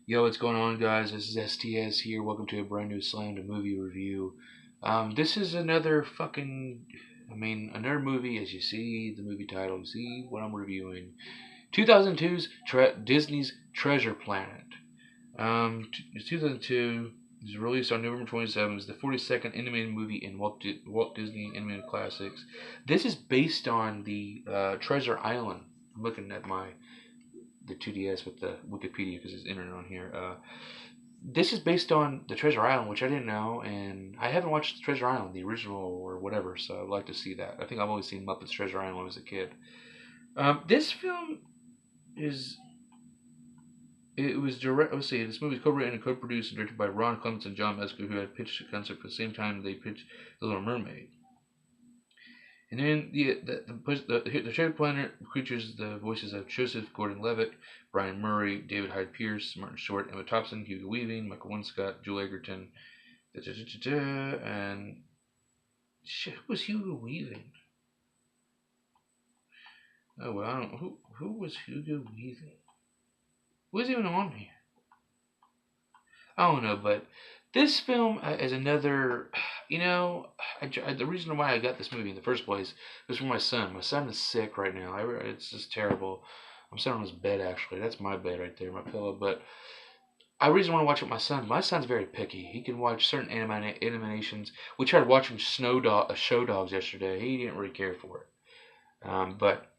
Yo, what's going on, guys? This is STS here. Welcome to a brand new Slam to Movie review. This is another another movie. As you see the movie title, you see what I'm reviewing. 2002's Disney's Treasure Planet. 2002 is released on November 27th. It's the 42nd animated movie in Walt Disney animated classics. This is based on the Treasure Island. I'm looking at the 2DS with the Wikipedia because it's internet on here. This is based on the Treasure Island, which I didn't know, and I haven't watched the Treasure Island, the original or whatever, so I'd like to see that. I think I've always seen Muppets Treasure Island when I was a kid. This film is it was direct. Let's see, this movie is co-written and co-produced and directed by Ron Clements and John Musker, who had pitched the concept at the same time they pitched The Little Mermaid. And then the Treasure Planet features the voices of Joseph Gordon-Levitt, Brian Murray, David Hyde Pierce, Martin Short, Emma Thompson, Hugo Weaving, Michael Winscott, Joel Egerton, and shit, who was Hugo Weaving? Oh well, I don't know who was Hugo Weaving. Who was even on here? I don't know, but this film is another. The reason why I got this movie in the first place was for my son. My son is sick right now. It's just terrible. I'm sitting on his bed actually. That's my bed right there, my pillow. But I reason want to watch it with my son. My son's very picky. He can watch certain animations. We tried watching Show Dogs yesterday. He didn't really care for it. But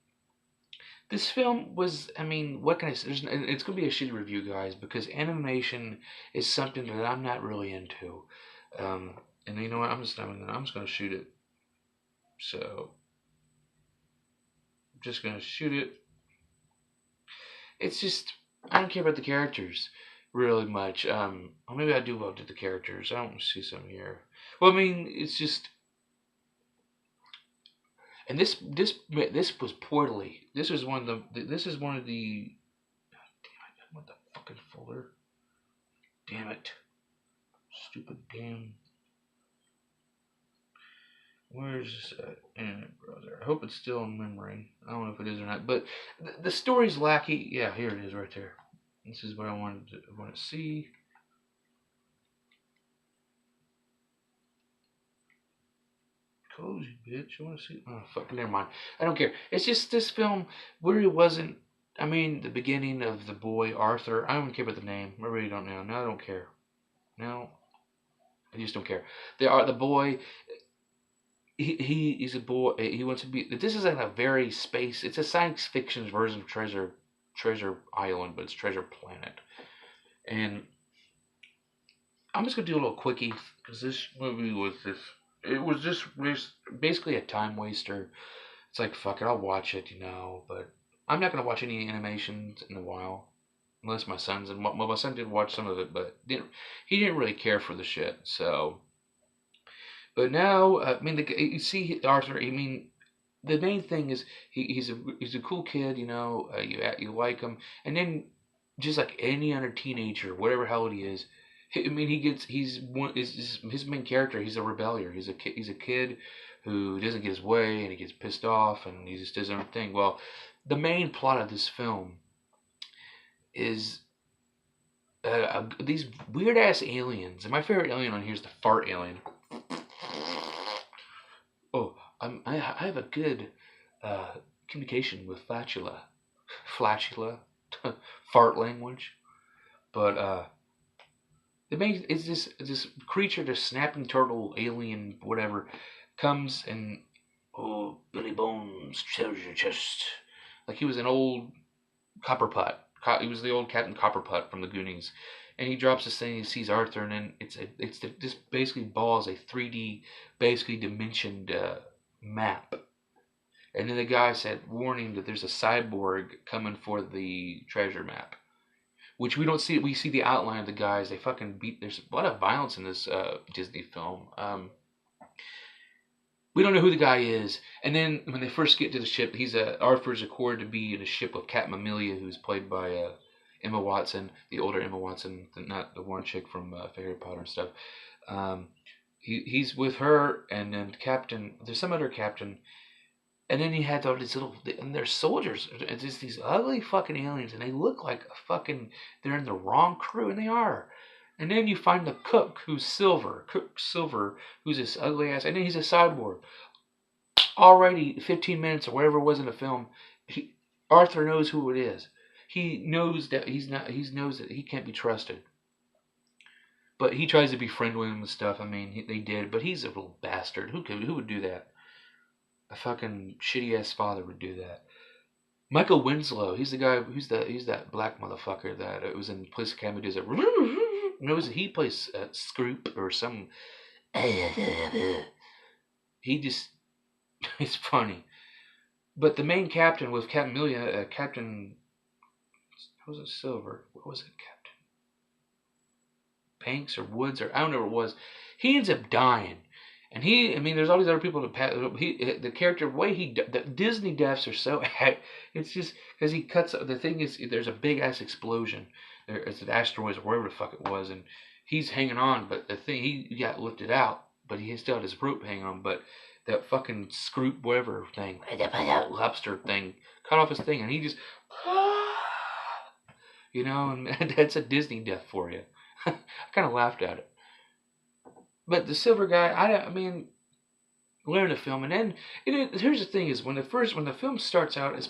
this film was, what can I say? It's going to be a shitty review, guys, because animation is something that I'm not really into. And you know what? I'm just going to shoot it. So, I'm just going to shoot it. It's just, I don't care about the characters really much. Or maybe I do love the characters. I don't see some here. Well, it's just, and this was poorly. This is one of the. This is one of the. Damn! I want the fucking folder. Damn it! Stupid damn. Where's this internet browser? I hope it's still in memory. I don't know if it is or not, but the story's lackey. Yeah, here it is, right there. This is what I want to see. Cozy bitch. You want to see? Oh fuck! Never mind. I don't care. It's just this film really wasn't. The beginning of the boy Arthur. I don't care about the name. I really don't know. No, I don't care. No, I just don't care. The boy. He's a boy. He wants to be. This is like a very space. It's a science fiction version of Treasure Island, but it's Treasure Planet. And I'm just gonna do a little quickie because this movie was just. It was just basically a time waster. It's like fuck it, I'll watch it, but I'm not gonna watch any animations in a while. Unless my son's and my son did watch some of it, but he didn't really care for the shit. So, but now you see Arthur. The main thing is he's a cool kid. You like him, and then just like any other teenager, whatever hell he is. His main character. He's a rebellion. He's a kid who doesn't get his way, and he gets pissed off, and he just does his own thing. Well, the main plot of this film is these weird ass aliens, and my favorite alien on here is the fart alien. Oh, I have a good communication with flatula, fart language, but the main is this creature, this snapping turtle alien, whatever, comes and Billy Bones treasure chest, like he was an old Copperpot. He was the old Captain Copperpot from the Goonies, and he drops this thing. He sees Arthur, and then this basically balls a 3D basically dimensioned map. And then the guy said, warning that there's a cyborg coming for the treasure map, which we don't see. We see the outline of the guys. They fucking beat. There's a lot of violence in this Disney film. We don't know who the guy is. And then when they first get to the ship, Arthur's accorded to be in a ship with Cat Mammalia, who's played by Emma Watson, the older Emma Watson, not the one chick from Harry Potter and stuff. He's with her, and then there's some other captain, And then you had all these little, and they're soldiers. It's just these ugly fucking aliens, and they look like a fucking, they're in the wrong crew, and they are. And then you find the cook, who's Silver, Cook Silver, who's this ugly ass, and then he's a cyborg. Already 15 minutes or whatever it was in the film, Arthur knows who it is. He knows that he's not. He knows that he can't be trusted. But he tries to be friendly with him and stuff. I mean, they did, but he's a little bastard. Who would do that? A fucking shitty ass father would do that. Michael Winslow, he's the guy. He's that black motherfucker that it was in Police Academy. Does it? Knows he plays Scroop or some. He just. It's funny. But the main captain with Captain Amelia, Captain. Was it Silver? What was it, Captain? Banks or Woods or I don't know what it was. He ends up dying. And I mean, there's all these other people the character, the way the Disney deaths are so, it's just, because he cuts, the thing is, there's a big ass explosion. It's an asteroid or wherever the fuck it was, and he's hanging on, but the thing, he got lifted out, but he still had his rope hanging on, but that fucking Scroop, whatever thing, lobster thing, cut off his thing, and he just, you know, and that's a Disney death for you. I kind of laughed at it. But the Silver guy, I mean, learn the film, and then here's the thing: is when the film starts out, it's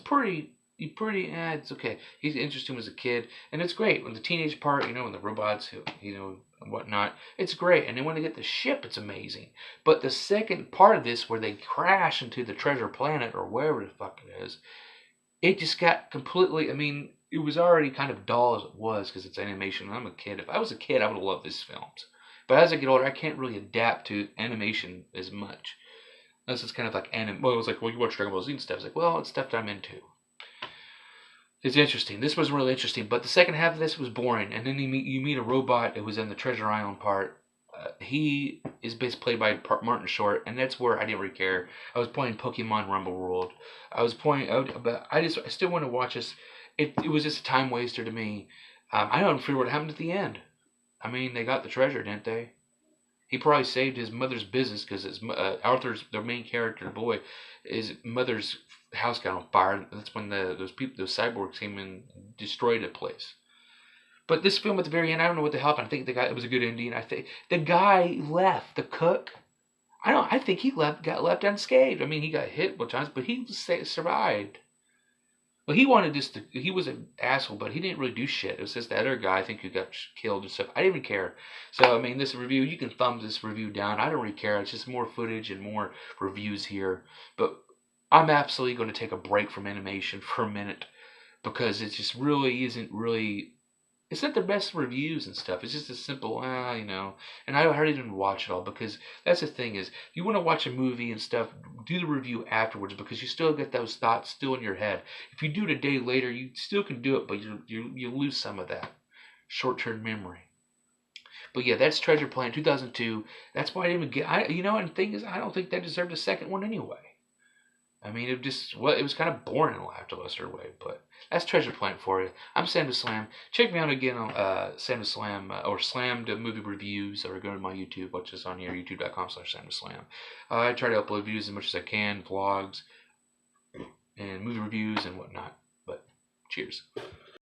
it's okay. He's interesting as a kid, and it's great when the teenage part, you know, when the robots, you know, and whatnot, it's great. And then when they get the ship, it's amazing. But the second part of this, where they crash into the treasure planet or wherever the fuck it is, it just got completely. I mean, it was already kind of dull as it was because it's animation. And I'm a kid. If I was a kid, I would have loved these films. But as I get older, I can't really adapt to animation as much. Unless it's kind of like well, it was like, well, you watch Dragon Ball Z and stuff. It's like, well, it's stuff that I'm into. It's interesting. This was really interesting. But the second half of this was boring. And then you meet a robot that was in the Treasure Island part. He is basically played by Martin Short, and that's where I didn't really care. I was playing Pokemon Rumble World. I was playing, but I still want to watch this. It was just a time waster to me. I don't figure what happened at the end. I mean, they got the treasure, didn't they? He probably saved his mother's business because Arthur's, the main character, the boy, his mother's house got on fire. That's when those cyborgs came in and destroyed the place. But this film at the very end, I don't know what the hell happened. I think it was a good ending. I think the guy left, the cook. I think he got left unscathed. I mean, he got hit a times, but he survived. Well, he was an asshole, but he didn't really do shit. It was just the other guy, I think, who got killed and stuff. I didn't even care. So, I mean, this review, you can thumb this review down. I don't really care. It's just more footage and more reviews here. But I'm absolutely going to take a break from animation for a minute because it just really isn't really... It's not the best reviews and stuff. It's just a simple, you know. And I hardly even watch it all because that's the thing is, you want to watch a movie and stuff, do the review afterwards because you still get those thoughts still in your head. If you do it a day later, you still can do it, but you lose some of that short-term memory. But yeah, that's Treasure Planet 2002. That's why I didn't even get. You know, and the thing is, I don't think that deserved a second one anyway. I mean, it was kind of boring in a lackluster way, but that's Treasure Planet for you. I'm Sam the Slam. Check me out again on Sam the Slam or Slam the Movie Reviews, or go to my YouTube. Watch this on here, youtube.com/Sam the Slam. I try to upload videos as much as I can, vlogs, and movie reviews and whatnot. But cheers.